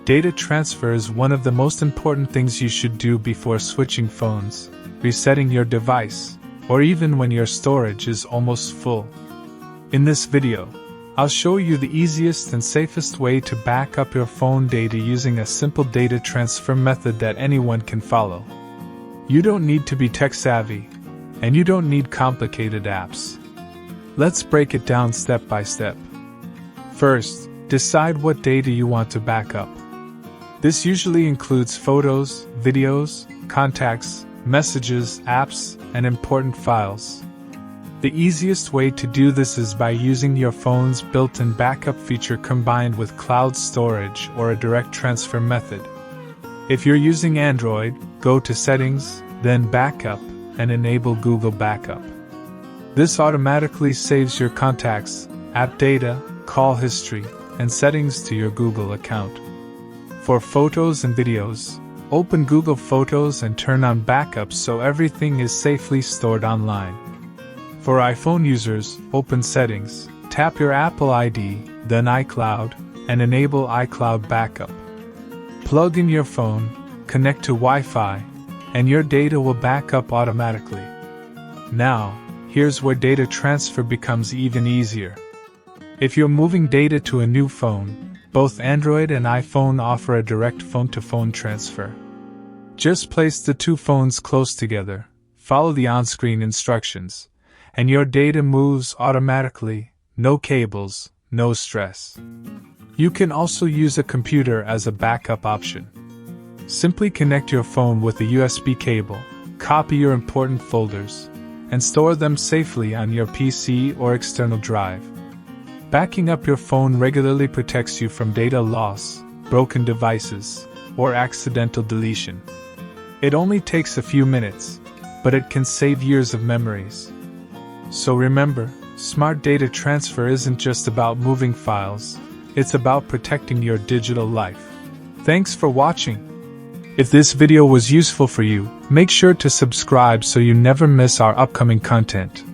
Data transfer is one of the most important things you should do before switching phones, resetting your device, or even when your storage is almost full. In this video, I'll show you the easiest and safest way to back up your phone data using a simple data transfer method that anyone can follow. You don't need to be tech-savvy, and you don't need complicated apps. Let's break it down step by step. First, decide what data you want to back up. This usually includes photos, videos, contacts, messages, apps, and important files. The easiest way to do this is by using your phone's built-in backup feature combined with cloud storage or a direct transfer method. If you're using Android, go to Settings, then Backup, and enable Google Backup. This automatically saves your contacts, app data, call history, and settings to your Google account. For photos and videos, open Google Photos and turn on backups so everything is safely stored online. For iPhone users, open Settings, tap your Apple ID, then iCloud, and enable iCloud Backup. Plug in your phone, connect to Wi-Fi, and your data will back up automatically. Now, here's where data transfer becomes even easier. If you're moving data to a new phone, both Android and iPhone offer a direct phone-to-phone transfer. Just place the two phones close together, follow the on-screen instructions, and your data moves automatically, no cables, no stress. You can also use a computer as a backup option. Simply connect your phone with a USB cable, copy your important folders, and store them safely on your PC or external drive. Backing up your phone regularly protects you from data loss, broken devices, or accidental deletion. It only takes a few minutes, but it can save years of memories. So remember, smart data transfer isn't just about moving files, it's about protecting your digital life. Thanks for watching. If this video was useful for you, make sure to subscribe so you never miss our upcoming content.